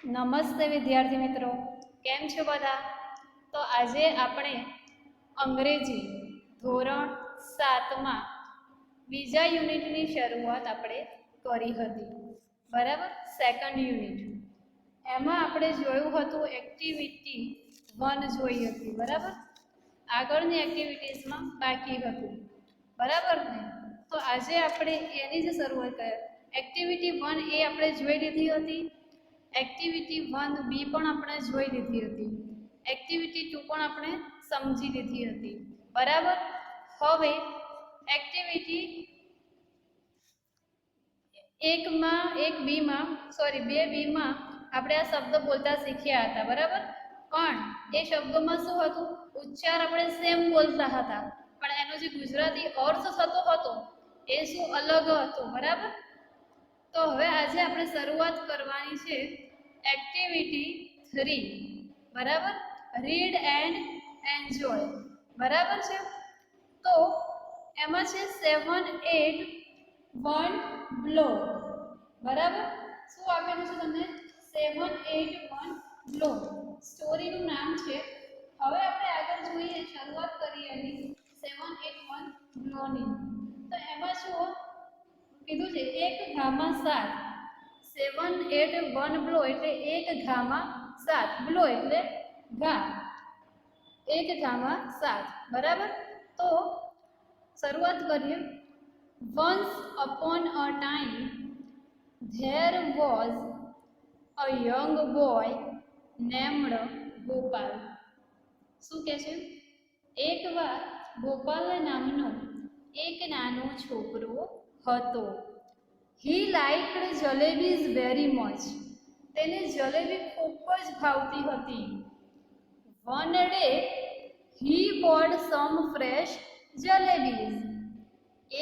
નમસ્તે વિદ્યાર્થી મિત્રો, કેમ છો બધા? તો આજે આપણે અંગ્રેજી ધોરણ 7માં બીજા યુનિટની શરૂઆત આપણે કરી હતી, બરાબર? Second unit. એમાં આપણે જોયું હતું એક્ટિવિટી 1 જોઈ હતી, બરાબર? આગળની એક્ટિવિટીઝમાં બાકી હતું, બરાબર ને? તો આજે આપણે એની જ શરૂઆત કરીએ. એક્ટિવિટી 1 એ આપણે જોઈ લીધી હતી. એક્ટિવિટી 1B પણ આપણે જોઈ લીધી હતી. એક્ટિવિટી 2 પણ આપણે સમજી લીધી હતી, બરાબર? હવે એક્ટિવિટી 2Bમાં આપણે આ શબ્દ બોલતા શીખ્યા હતા, બરાબર? પણ એ શબ્દોમાં શું હતું? ઉચ્ચાર આપણે સેમ બોલતા હતા, પણ એનો જે ગુજરાતી અર્થ થતો હતો એ શું અલગ હતો, બરાબર? તો હવે આજે આપણે શરૂઆત કરવાની છે એક્ટિવિટી 3, બરાબર? રીડ એન્ડ એન્જોય, બરાબર છે? તો એમાં છે 7, 8, 1 બ્લો, બરાબર? શું આપેલું છે તમને? 7, 8, 1 બ્લો. સ્ટોરીનું નામ છે. હવે આપણે આગળ જોઈએ, શરૂઆત કરીએ એની 7, 8, 1 બ્લોની. તો એમાં શું કીધું છે? એક ઘામાં 7. 7, 8, 1 બ્લો એટલે એક ઘામાં 7. બ્લો એટલે ઘા. એક ઘામાં 7, બરાબર? તો શરૂઆત કરીએ. Once upon a time there was a young boy named Gopal. શું કહે છે? એકવાર ગોપાલ નામનો એક નાનો છોકરો હતો. He liked jalebies very much. તેને જલેબી ખૂબ જ ભાવતી હતી. One day he bought some fresh jalebies.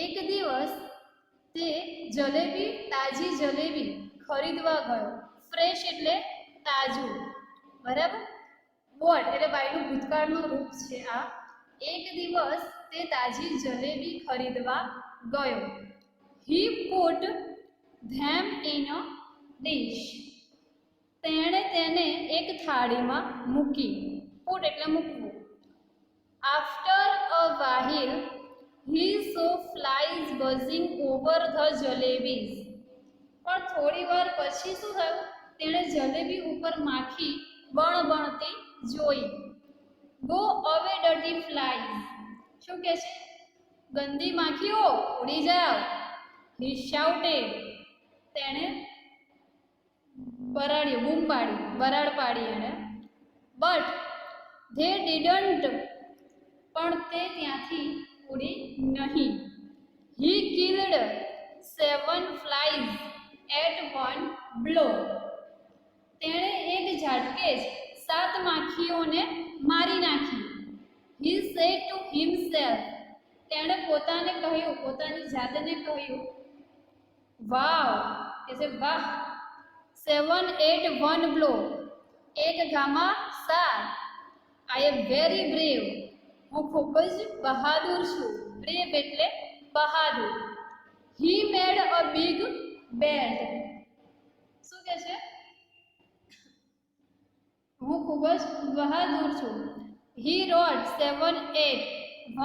એક દિવસ તે તાજી જલેબી ખરીદવા ગયો. ફ્રેશ એટલે તાજું, બરાબર? બોટ એટલે બાયનું ભૂતકાળનું રૂપ છે આ. એક દિવસ તે તાજી જલેબી ખરીદવા ગયો. He put them in a dish. તેણે તેને એક થાળીમાં મૂકી. પુટ એટલે મૂકવું. After a while he saw flies buzzing over the jalebies. પણ થોડી વાર પછી શું થયું? તેણે જલેબી ઉપર માખી બણબણતી જોઈ. Go away dirty flies. શું કહે છે? ગંદી માખીઓ ઉડી જાઓ. He shouted. તેણે બરાડ્યું, બૂમ પાડી, બરાડ પાડી એણે. But they didn't. પણ તે ત્યાંથી ઉડી નહીં. He killed 7 flies at 1 blow. તેણે એક ઝાટકે જ 7 માખીઓને મારી નાખી. He said to himself. તેણે પોતાની જાતને કહ્યું, વાવ, કે છે વાહ. 7, 8, 1 blow. એક ઘામાં 7. I am very brave. હું ખૂબ જ બહાદુર છું. બ્રેવ એટલે બહાદુર. He made a big bed. શું કહે છે? હું ખૂબ જ બહાદુર છું. He wrote 7, 8,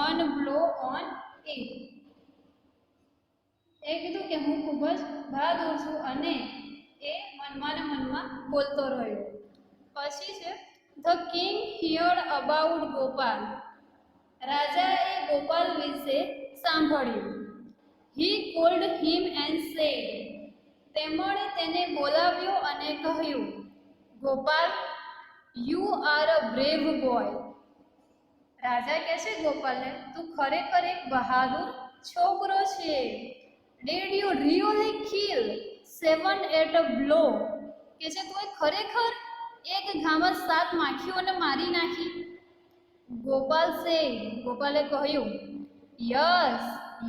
1 blow on it. એ કીધું કે હું ખૂબ જ બહાદુર છું અને એ મનમાં ને મનમાં બોલતો રહ્યો. પછી છે The king heard about Gopal. રાજાએ ગોપાલ વિશે સાંભળ્યું. He called him and said. તેમણે તેને બોલાવ્યો અને કહ્યું, Gopal, you are a brave boy. રાજા કહે છે ગોપાલને, તું ખરેખર એક બહાદુર છોકરો છે. Did you really kill 7 at a blow? કે છે તું ખરેખર એક ઘામાં 7 માખીઓને મારી નાખી? ગોપાલ ગોપાલે કહ્યું, યસ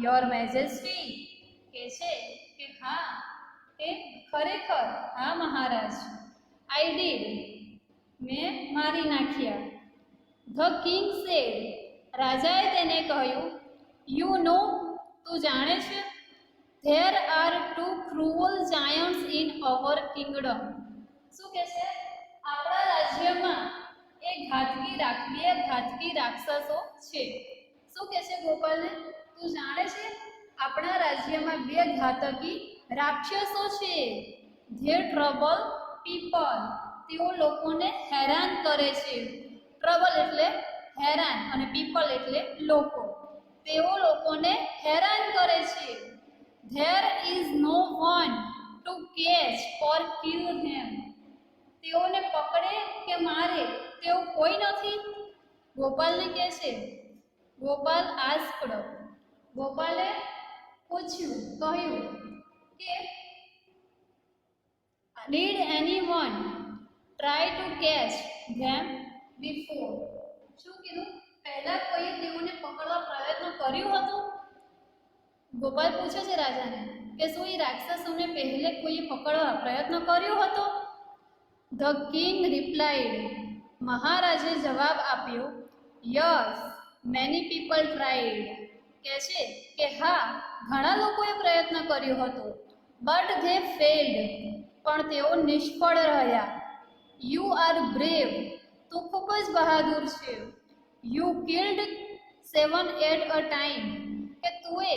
યોર મેજેસ્ટી. કે છે કે હા, તે ખરેખર, હા મહારાજ. I did. મેં મારી નાખ્યા. The king said. રાજાએ તેને કહ્યું, યુ નો. તું જાણે છે? There are 2 cruel giants in our kingdom. શું કહે છે? આપણા રાજ્યમાં બે ઘાતકી રાક્ષસો છે. શું કહે છે ગોપાલને? તું જાણે છે આપણા રાજ્યમાં બે ઘાતકી રાક્ષસો છે. ધે ટ્રબલ પીપલ, તેઓ લોકોને હેરાન કરે છે. ટ્રબલ એટલે હેરાન અને પીપલ એટલે લોકો. તેઓ લોકોને હેરાન કરે છે. There is no one to catch or kill them. તેઓને પકડે કે મારે તેવું કોઈ નથી. ગોપાલને કહે છે. ગોપાલ આસ્કડ, ગોપાલે પૂછ્યું, કહ્યું કે did anyone try to catch them before? શું કીધું? પહેલા કોઈએ તેઓને પકડવા પ્રયત્ન કર્યો હતો? ગોપાલ પૂછે છે રાજાને કે શું એ રાક્ષસોને પહેલે કોઈએ પકડવા પ્રયત્ન કર્યો હતો? ધ કિંગ રિપ્લાઇડ, મહારાજે જવાબ આપ્યો, યસ મેની પીપલ ટ્રાઈડ, કહે છે કે હા ઘણા લોકોએ પ્રયત્ન કર્યો હતો. બટ ધે ફેલ્ડ, પણ તેઓ નિષ્ફળ રહ્યા. યુ આર બ્રેવ, તું ખૂબ જ બહાદુર છે. You killed 7 at a time, કે તુંએ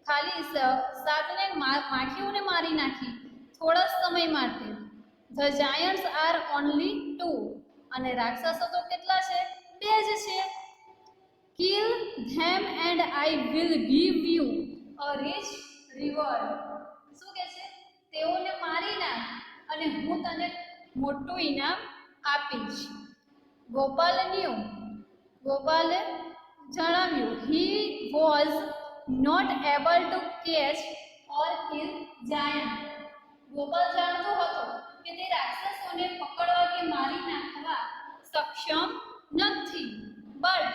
ખાલી 7 માખીઓને મારી નાખી થોડા સમય માટે. ધ જાયન્ટ્સ આર ઓનલી 2, અને રાક્ષસો તો કેટલા છે? 2 જ છે. Kill them and I will give you a rich reward. શું કહે છે? તેઓને મારી નાખ અને હું તને મોટું ઇનામ આપીશ. ગોપાલે જણાવ્યું, he was not able to catch or kill giant. Gopal જાણતો હતો કે તે રાક્ષસોને પકડવા કે મારી નાખવા સક્ષમ નથી. But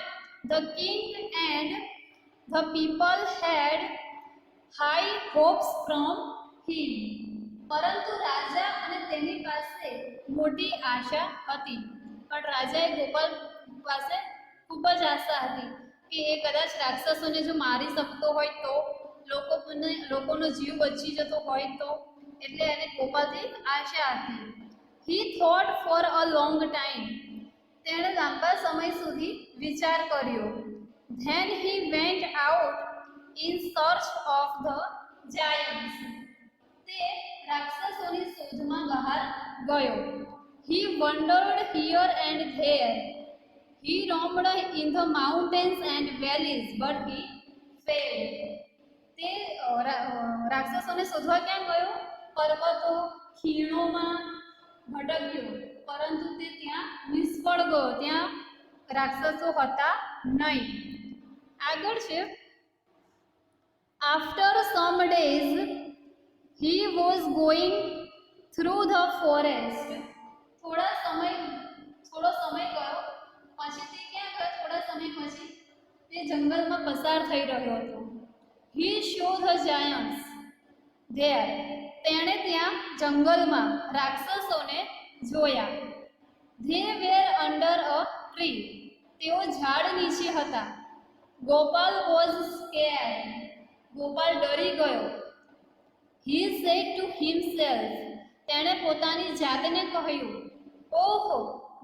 the king and the people had high hopes from him. પરંતુ રાજા અને તેની પાસે મોટી આશા હતી. પણ રાજાએ ગોપાલ પાસે ખૂબ જ આશા હતી કે એ કદાચ રાક્ષસોને જો મારી શકતો હોય તો, લોકોનો જીવ બચી જતો હોય તો, એટલે એને ગોપાલથી આશા હતી. He thought for a long time, તેણે લાંબા સમય સુધી વિચાર કર્યો. Then he went out in search of the giants, તે રાક્ષસોની શોધમાં બહાર ગયો. He wandered here and there, he roamed in the mountains and valleys but he failed. તે રાક્ષસોને શોધવા ક્યાં ગયો? પર્વતો, ખીણોમાં ભટક્યો, પરંતુ તે ત્યાં નિષ્ફળ ગયો. ત્યાં રાક્ષસો હતા નહીં. આગળ છે, after some days he was going through the forest. થોડો સમય ગયો પછી તે ક્યાં ગયો? થોડા સમય પછી તે જંગલમાં પસાર થઈ રહ્યો હતો. હી શો ધ જાયન્ટ્સ ધેર, તેણે ત્યાં જંગલમાં રાક્ષસોને જોયા. They were under a tree, તેઓ ઝાડ નીચે હતા. ગોપાલ વોઝ સ્કેર્ડ, ગોપાલ ડરી ગયો. હી સેડ ટુ હિમસેલ્ફ, તેણે પોતાની જાતને કહ્યું, ઓહો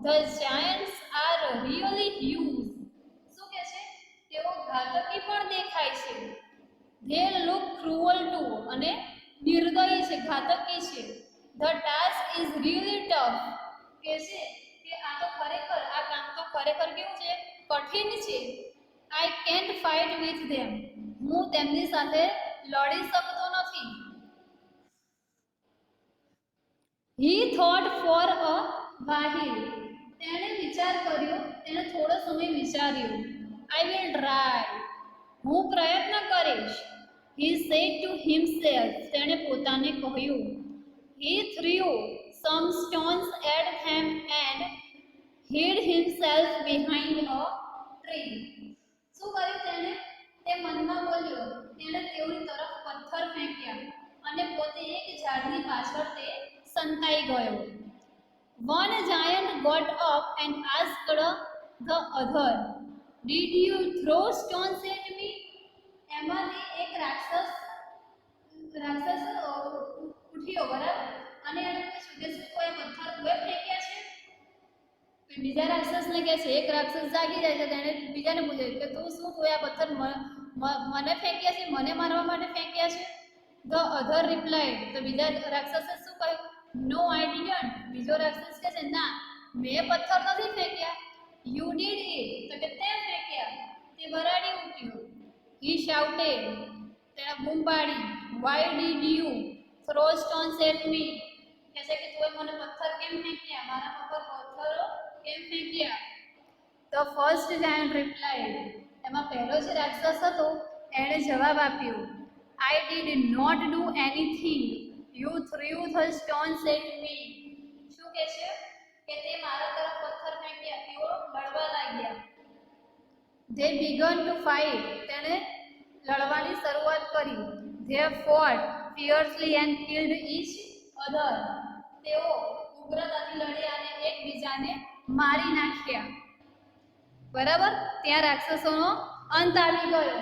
the Giants are really huge. શું કહે છે? તેઓ ઘાતકી પણ દેખાય છે. ધે લુક ક્રુઅલ ટુ, અને નિર્દયી છે, ઘાતકી છે. The task is really tough, કહે છે કે આ કામ તો ખરેખર કેવું છે? કઠિન છે. આઈ કેન્ટ ફાઇટ વિથ ધેમ, હું તેમની સાથે લડી શકતો નથી. હી થોટ ફોર અ વાહિલ, તેણે વિચાર કર્યો, તેણે થોડો સમય વિચાર્યું. આઈ વિલ ટ્રાય, હું પ્રયત્ન કરીશ. હી સેડ ટુ હિમસેલ્ફ, તેણે પોતાને કહ્યું. He threw some stones at them and hid himself behind a tree. શું કર્યું તેણે? તે મનમાં બોલ્યો. તેણે તેઓની તરફ પથ્થર ફેંક્યા અને પોતે એક ઝાડની પાછળ તે સંતાઈ ગયો. One giant got up and asked the other, "Did you throw stones at me?" એમાંથી એક રાક્ષસ ઉઠ્યો, બરાબર, અને એને પૂછ્યું કે શું કોઈ પથ્થર તું ફેંક્યા છે? તો બીજા રાક્ષસને કહે છે, એક રાક્ષસ જાગી જાય છે તો એને બીજાને પૂછે કે તું શું તું આ પથ્થર મને ફેંક્યા છે, મને મારવા માટે ફેંક્યા છે? ધ અધર રિપ્લાઇડ, તો બીજા રાક્ષસે શું કહ્યું? નો આઈ ડિડન્ટ. બીજો રાક્ષસ કહે છે ના, મેં પથ્થર નથી ફેંક્યા. યુ ડીડ ઇટ, તો કે તે ફેંક્યા. તે બરાડી ઉઠ્યો. હી શાઉટેડ, તેણે બૂમ પાડી. Why did you throw stones at me, કહે છે કે તું મને પથ્થર કેમ ફેંક્યા, મારા ઉપર પથ્થરો કેમ ફેંક્યા? ધ ફર્સ્ટ જાયન્ટ રિપ્લાઇડ, એમાં પહેલો જે રાક્ષસ હતો એણે જવાબ આપ્યો, I did not do anything, you threw the stones at me. શું કહે છે કે તે મારા તરફ પથ્થર ફેંક્યા, તેઓ લડવા લાગ્યા. ધે બિગન ટુ ફાઇટ, તેણે લડવાની શરૂઆત કરી. They fought fiercely and killed each other, તેઓ ઉગ્રતાથી લડ્યા અને એકબીજાને મારી નાખ્યા. બરાબર, ત્યાં રાક્ષસોનો અંત આવી ગયો.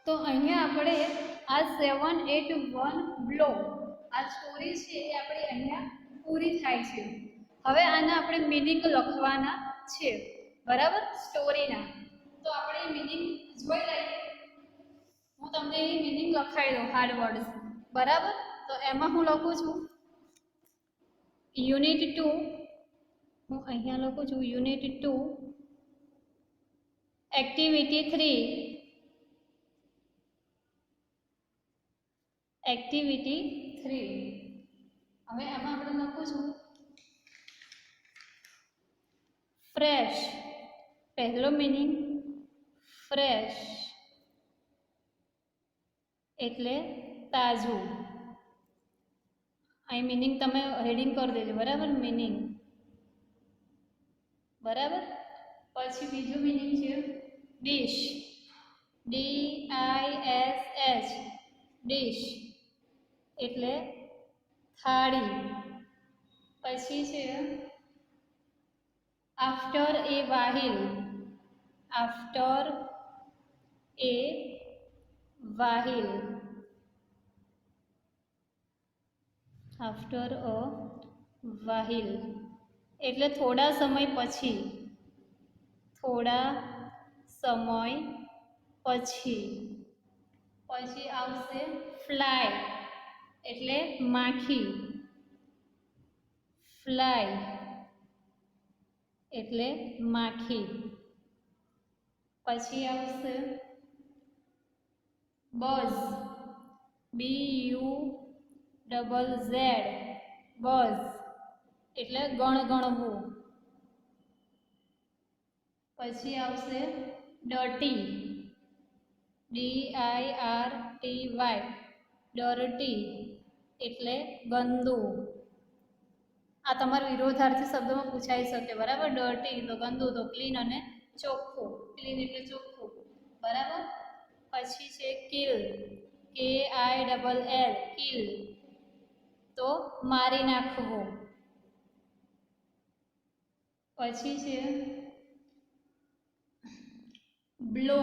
તો અહીંયા આપણે આ 781 બ્લો, આ સ્ટોરી છે એ આપણે અહીંયા પૂરી થાય છે. હવે આના આપણે મિનિંગ લખવાના છે, બરાબર, સ્ટોરીના. તો આપણે મિનિંગ જોઈ લઈએ. હું તમને એ મિનિંગ લખાવી દઉં, હાર્ડ વર્ડ્સ, બરાબર. તો એમાં હું લખું છું યુનિટ 2, હું અહીંયા લખું છું યુનિટ 2 એક્ટિવિટી 3, એક્ટિવિટી 3. હવે એમાં આપણે લખું છું ફ્રેશ. પહેલો મિનિંગ ફ્રેશ એટલે તાજું. અહીં મિનિંગ તમે હેડિંગ કરી દેજો, બરાબર, મિનિંગ, બરાબર. પછી બીજું મિનિંગ છે ડિશ, DISH, ડિશ એટલે થાળી. પછી છે after a while, after a while, after a while એટલે થોડા સમય પછી, થોડા સમય પછી. પછી આવશે ફ્લાય એટલે માખી, ફ્લાય એટલે માખી. પછી આવશે બઝ, BUZZ, બઝ એટલે ગણગણવું. પછી આવશે ડર્ટી, DIRTY, ડર્ટી એટલે ગંદુ. આ તમારા વિરોધાર્થી શબ્દમાં પૂછાઈ શકે, બરાબર. ડર્ટી તો ગંદુ, તો ક્લીન અને ચોખ્ખું, ક્લીન એટલે ચોખ્ખું, બરાબર. પછી છે કિલ, KILL, કિલ તો મારી નાખવું. પછી છે blow,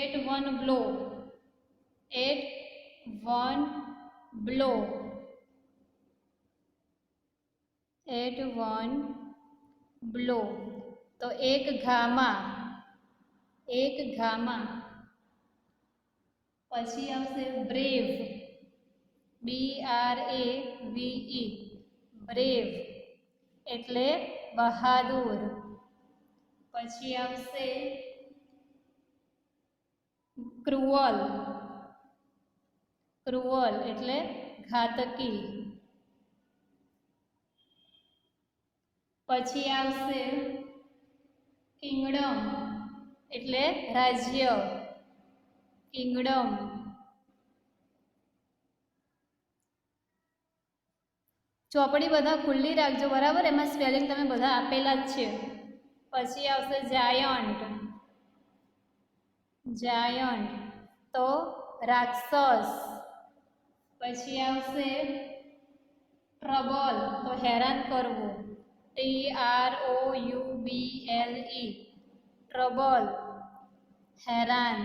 at one blow, at one blow, at one blow તો એક ઘામાં, એક ઘામાં. પછી આવશે બ્રેવ, BRAVE, બ્રેવ એટલે બહાદુર. પછી આવશે ક્રુઅલ, ક્રુઅલ એટલે ઘાતકી. પછી આવશે કિંગડમ એટલે રાજ્ય, કિંગડમ. ચોપડી બધા ખુલ્લી રાખજો, બરાબર, એમાં સ્પેલિંગ તમે બધા આપેલા જ છે. પછી આવશે જાયન્ટ, જાયન્ટ તો રાક્ષસ. પછી આવશે ટ્રબલ તો હેરાન કરવું, TROUBLE, ટ્રબલ હેરાન,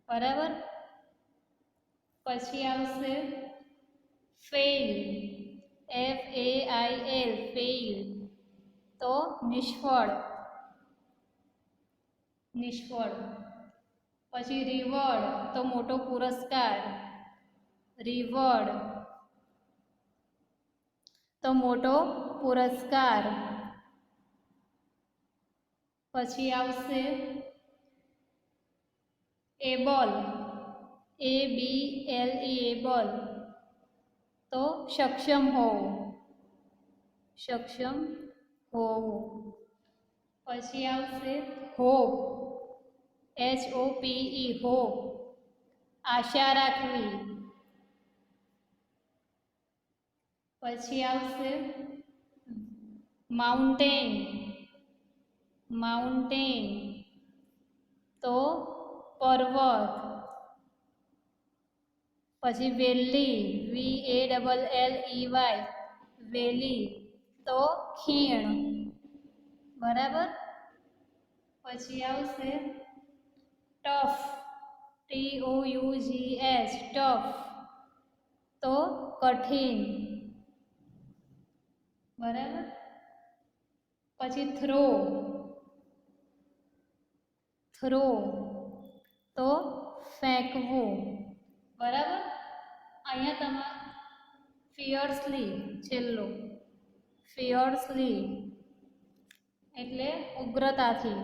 બરાબર. પછી આવશે ફેઇલ, FAIL, ફેઇલ તો નિષ્ફળ, નિષ્ફળ. પછી રિવોર્ડ તો મોટો પુરસ્કાર, રિવોર્ડ તો મોટો પુરસ્કાર. પછી આવશે એબલ, ABLE, એબલ તો સક્ષમ હોવું, સક્ષમ હોવું. પછી આવશે હોપ, HOPE, હોપ આશા રાખવી. પછી આવશે માઉન્ટેન, માઉન્ટેન તો પર્વત. પછી વેલી, VALLEY, વેલી તો ખીણ, બરાબર. પછી આવશે ટફ, TOUGH, ટફ તો કઠિન, બરાબર. પછી થ્રો, થ્રો તો ફેંકવું, બરાબર. અહીંયા તમારે ફિયર્સલી છેલ્લો, ફિયર્સલી એટલે ઉગ્રતાથી,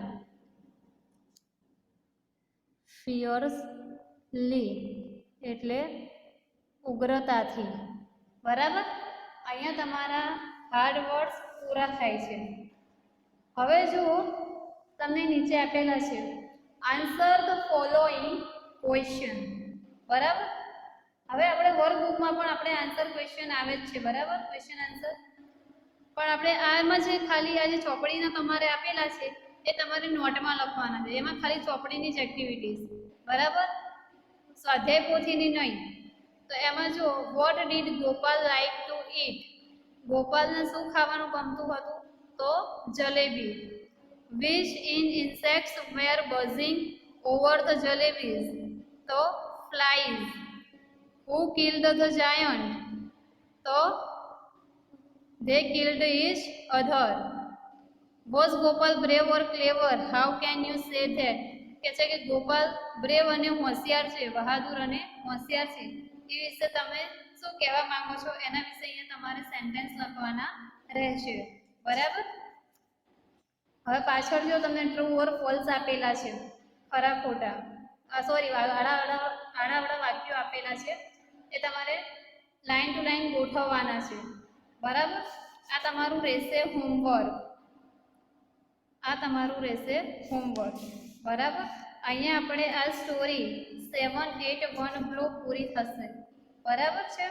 ફિયર્સલી એટલે ઉગ્રતાથી, બરાબર. અહીંયા તમારા હાર્ડ વર્ડ્સ પૂરા થાય છે. હવે જુઓ તમને નીચે આપેલા છે આન્સર ધ ફોલોઈંગ ક્વેશ્ચન, બરાબર. હવે આપણે વર્કબુકમાં પણ આપણે આન્સર ક્વેશ્ચન આવે જ છે, બરાબર, ક્વેશ્ચન આન્સર. પણ આપણે આમાં જે ખાલી આ જે ચોપડીના તમારે આપેલા છે એ તમારે નોટમાં લખવાના છે. એમાં ખાલી ચોપડીની જ એક્ટિવિટીઝ, બરાબર, સ્વાધ્યાય પોથીની નહીં. તો એમાં જો what did Gopal like to eat, ગોપાલને શું ખાવાનું ગમતું હતું? તો jalebi. Which insects were buzzing over the jalebis? તો flies. Who killed the giant? તો they killed each other. Was Gopal brave or clever? How can you say that? કે છે કે ગોપાલ બ્રેવ અને હોશિયાર છે, બહાદુર અને હોશિયાર છે, એ વિશે તમે શું કહેવા માંગો છો? એના વિશે અહીંયા તમારે સેન્ટેન્સ લખવાના રહેશે, બરાબર. હવે પાછળ જો તમને ટ્રુ ઓર ફોલ્સ આપેલા છે, ખરા ખોટા, સોરી આડા વાક્યો આપેલા છે, એ તમારે લાઈન ટુ લાઈન ગોઠવવાના છે, બરાબર. આ તમારું રહેશે હોમવર્ક, આ તમારું રહેશે હોમવર્ક, બરાબર. અહીંયા આપણે આ સ્ટોરી 7, 8, 1 બ્લો પૂરી થશે, બરાબર છે.